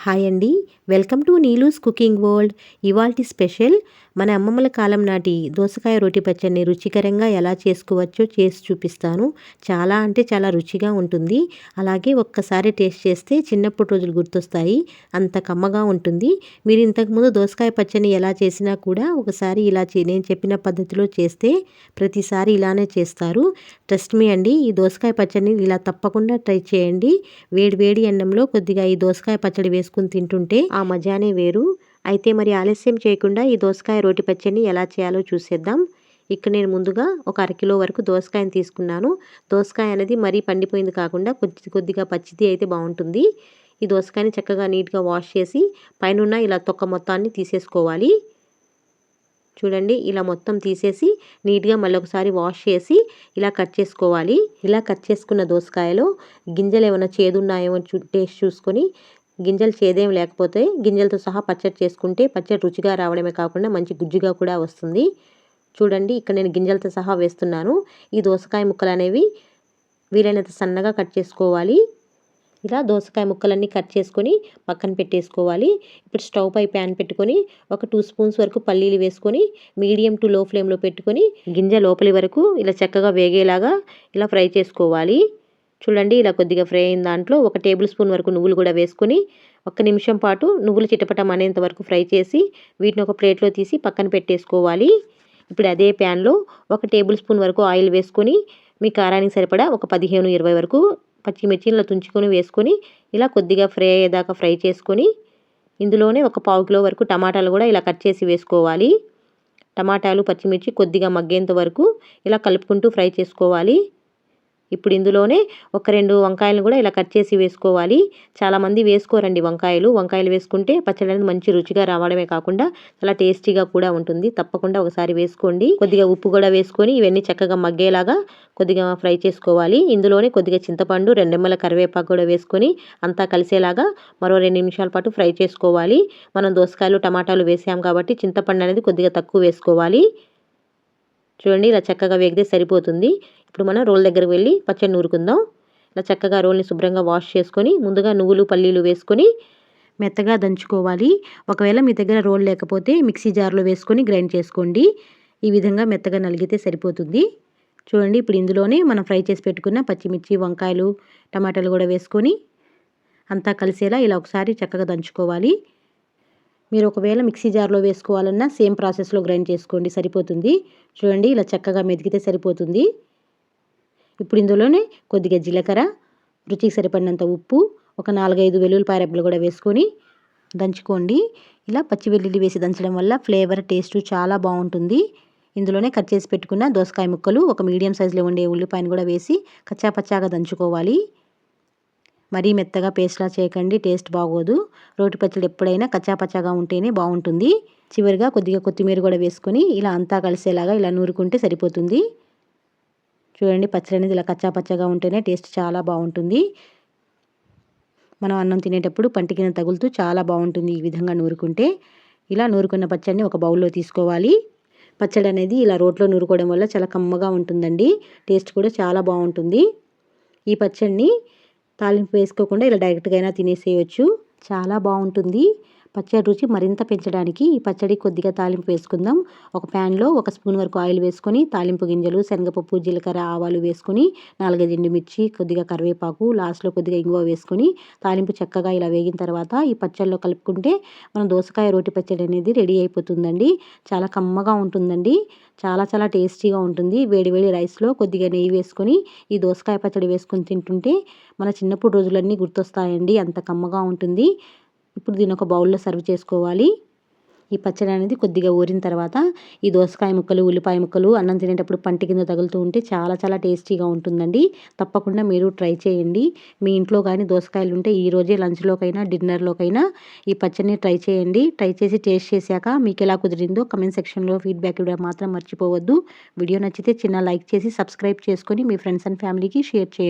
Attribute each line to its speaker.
Speaker 1: Hi అండి, welcome to Neelu's cooking world. ఇవాల్టి special మన అమ్మమ్మల కాలం నాటి దోసకాయ రోటి పచ్చడిని రుచికరంగా ఎలా చేసుకోవచ్చో చేసి చూపిస్తాను. చాలా అంటే చాలా రుచిగా ఉంటుంది. అలాగే ఒక్కసారి టేస్ట్ చేస్తే చిన్నప్పటి రోజులు గుర్తొస్తాయి, అంత కమ్మగా ఉంటుంది. మీరు ఇంతకుముందు దోసకాయ పచ్చడిని ఎలా చేసినా కూడా ఒకసారి ఇలా నేను చెప్పిన పద్ధతిలో చేస్తే ప్రతిసారి ఇలానే చేస్తారు. ట్రస్ట్ మీ అండి, ఈ దోసకాయ పచ్చడిని ఇలా తప్పకుండా ట్రై చేయండి. వేడి వేడి అన్నంలో కొద్దిగా ఈ దోసకాయ పచ్చడి వేసుకుని తింటుంటే ఆ మజానే వేరు. అయితే మరి ఆలస్యం చేయకుండా ఈ దోసకాయ రోటి పచ్చడిని ఎలా చేయాలో చూసేద్దాం. ఇక్కడ నేను ముందుగా ఒక అరకిలో వరకు దోసకాయని తీసుకున్నాను. దోసకాయ అనేది మరీ పండిపోయింది కాకుండా కొద్దిగా పచ్చిది అయితే బాగుంటుంది. ఈ దోసకాయని చక్కగా నీట్గా వాష్ చేసి పైన ఇలా తొక్క మొత్తాన్ని తీసేసుకోవాలి. చూడండి, ఇలా మొత్తం తీసేసి నీట్గా మళ్ళీ ఒకసారి వాష్ చేసి ఇలా కట్ చేసుకోవాలి. ఇలా కట్ చేసుకున్న దోసకాయలో గింజలు ఏమైనా చేదున్నాయేమో టేస్ట్ చూసుకొని, గింజలు చేదేం లేకపోతే గింజలతో సహా పచ్చడి చేసుకుంటే పచ్చడి రుచిగా రావడమే కాకుండా మంచి గుజ్జుగా కూడా వస్తుంది. చూడండి, ఇక్కడ నేను గింజలతో సహా వేస్తున్నాను. ఈ దోసకాయ ముక్కలు అనేవి వీలైనంత సన్నగా కట్ చేసుకోవాలి. ఇలా దోసకాయ ముక్కలన్నీ కట్ చేసుకొని పక్కన పెట్టేసుకోవాలి. ఇప్పుడు స్టవ్ పై ప్యాన్ పెట్టుకొని ఒక 2 స్పూన్స్ వరకు పల్లీలు వేసుకొని మీడియం టు లో ఫ్లేమ్లో పెట్టుకొని గింజ లోపలి వరకు ఇలా చక్కగా వేగేలాగా ఇలా ఫ్రై చేసుకోవాలి. చూడండి, ఇలా కొద్దిగా ఫ్రై అయిన దాంట్లో 1 టేబుల్ స్పూన్ వరకు నువ్వులు కూడా వేసుకొని 1 నిమిషం పాటు నువ్వులు చిటపటం అనేంత వరకు ఫ్రై చేసి వీటిని ఒక ప్లేట్లో తీసి పక్కన పెట్టేసుకోవాలి. ఇప్పుడు అదే ప్యాన్లో 1 టేబుల్ స్పూన్ వరకు ఆయిల్ వేసుకొని మీ కారానికి సరిపడా ఒక 15-20 వరకు పచ్చిమిర్చిని తుంచుకొని వేసుకొని ఇలా కొద్దిగా ఫ్రై అయ్యేదాకా ఫ్రై చేసుకొని ఇందులోనే ఒక 1/4 కిలో వరకు టమాటాలు కూడా ఇలా కట్ చేసి వేసుకోవాలి. టమాటాలు పచ్చిమిర్చి కొద్దిగా మగ్గేంత వరకు ఇలా కలుపుకుంటూ ఫ్రై చేసుకోవాలి. ఇప్పుడు ఇందులోనే ఒక 2 వంకాయలను కూడా ఇలా కట్ చేసి వేసుకోవాలి. చాలామంది వేసుకోరండి వంకాయలు వేసుకుంటే పచ్చడి అనేది మంచి రుచిగా రావడమే కాకుండా చాలా టేస్టీగా కూడా ఉంటుంది. తప్పకుండా ఒకసారి వేసుకోండి. కొద్దిగా ఉప్పు కూడా వేసుకొని ఇవన్నీ చక్కగా మగ్గేలాగా కొద్దిగా ఫ్రై చేసుకోవాలి. ఇందులోనే కొద్దిగా చింతపండు, 2 రెమ్మల కరివేపాకు కూడా వేసుకొని అంతా కలిసేలాగా మరో 2 నిమిషాల పాటు ఫ్రై చేసుకోవాలి. మనం దోసకాయలు టమాటాలు వేసాం కాబట్టి చింతపండు అనేది కొద్దిగా తక్కువ వేసుకోవాలి. చూడండి, ఇలా చక్కగా వేగితే సరిపోతుంది. ఇప్పుడు మనం రోల్ దగ్గరకు వెళ్ళి పచ్చడి నూరుకుందాం. ఇలా చక్కగా రోల్ని శుభ్రంగా వాష్ చేసుకొని ముందుగా నువ్వులు పల్లీలు వేసుకొని మెత్తగా దంచుకోవాలి. ఒకవేళ మీ దగ్గర రోల్ లేకపోతే మిక్సీ జార్లో వేసుకొని గ్రైండ్ చేసుకోండి. ఈ విధంగా మెత్తగా నలిగితే సరిపోతుంది. చూడండి, ఇప్పుడు ఇందులోనే మనం ఫ్రై చేసి పెట్టుకున్న పచ్చిమిర్చి, వంకాయలు, టమాటాలు కూడా వేసుకొని అంతా కలిసేలా ఇలా ఒకసారి చక్కగా దంచుకోవాలి. మీరు ఒకవేళ మిక్సీ జార్లో వేసుకోవాలన్నా సేమ్ ప్రాసెస్లో గ్రైండ్ చేసుకోండి, సరిపోతుంది. చూడండి, ఇలా చక్కగా మెదిగితే సరిపోతుంది. ఇప్పుడు ఇందులోనే కొద్దిగా జీలకర్ర, రుచికి సరిపడినంత ఉప్పు, ఒక 4-5 వెల్లుల్లిపాయ రెబ్బలు కూడా వేసుకొని దంచుకోండి. ఇలా పచ్చి వెల్లుల్లి వేసి దంచడం వల్ల ఫ్లేవర్ టేస్ట్ చాలా బాగుంటుంది. ఇందులోనే కట్ చేసి పెట్టుకున్న దోసకాయ ముక్కలు, ఒక మీడియం సైజులో ఉండే ఉల్లిపాయను కూడా వేసి కచ్చాపచ్చాగా దంచుకోవాలి. మరీ మెత్తగా పేస్ట్లా చేయకండి, టేస్ట్ బాగోదు. రోటి పచ్చడి ఎప్పుడైనా కచ్చాపచ్చాగా ఉంటేనే బాగుంటుంది. చివరిగా కొద్దిగా కొత్తిమీర కూడా వేసుకొని ఇలా అంతా కలిసేలాగా ఇలా నూరుకుంటే సరిపోతుంది. చూడండి, పచ్చడి అనేది ఇలా కచ్చాపచ్చాగా ఉంటేనే టేస్ట్ చాలా బాగుంటుంది. మనం అన్నం తినేటప్పుడు పంటి కింద తగులుతూ చాలా బాగుంటుంది ఈ విధంగా నూరుకుంటే. ఇలా నూరుకున్న పచ్చడిని ఒక బౌల్లో తీసుకోవాలి. పచ్చడి అనేది ఇలా రోట్లో నూరుకోవడం వల్ల చాలా కమ్మగా ఉంటుందండి. టేస్ట్ కూడా చాలా బాగుంటుంది. ఈ పచ్చడిని తాలింపు వేసుకోకుండా ఇలా డైరెక్ట్గా అయినా తినేసేయచ్చు, చాలా బాగుంటుంది. పచ్చడి రుచి మరింత పెంచడానికి ఈ పచ్చడి కొద్దిగా తాలింపు వేసుకుందాం. ఒక ప్యాన్లో 1 స్పూన్ వరకు ఆయిల్ వేసుకొని తాలింపు గింజలు, శనగపప్పు, జీలకర్ర, ఆవాలు వేసుకొని 4-5 ఎండుమిర్చి, కొద్దిగా కరివేపాకు, లాస్ట్లో కొద్దిగా ఇంగువ వేసుకొని తాలింపు చక్కగా ఇలా వేగిన తర్వాత ఈ పచ్చడిలో కలుపుకుంటే మనం దోసకాయ రోటి పచ్చడి అనేది రెడీ అయిపోతుందండి. చాలా కమ్మగా ఉంటుందండి, చాలా చాలా టేస్టీగా ఉంటుంది. వేడి వేడి రైస్లో కొద్దిగా నెయ్యి వేసుకొని ఈ దోసకాయ పచ్చడి వేసుకొని తింటుంటే మన చిన్నప్పుడు రోజులన్నీ గుర్తొస్తాయండి, అంత కమ్మగా ఉంటుంది. ఇప్పుడు దీని ఒక బౌల్లో సర్వ్ చేసుకోవాలి. ఈ పచ్చడి అనేది కొద్దిగా ఊరిన తర్వాత ఈ దోసకాయ ముక్కలు, ఉల్లిపాయ ముక్కలు అన్నం తినేటప్పుడు పంటి కింద తగులుతూ ఉంటే చాలా చాలా టేస్టీగా ఉంటుందండి. తప్పకుండా మీరు ట్రై చేయండి. మీ ఇంట్లో కానీ దోసకాయలు ఉంటే ఈరోజే లంచ్లోకైనా డిన్నర్లోకైనా ఈ పచ్చడిని ట్రై చేయండి. ట్రై చేసి టేస్ట్ చేశాక మీకు ఎలా కుదిరిందో కమెంట్ సెక్షన్లో ఫీడ్బ్యాక్ ఇవ్వడం మాత్రం మర్చిపోవద్దు. వీడియో నచ్చితే చిన్న లైక్ చేసి సబ్స్క్రైబ్ చేసుకొని మీ ఫ్రెండ్స్ అండ్ ఫ్యామిలీకి షేర్ చేయండి.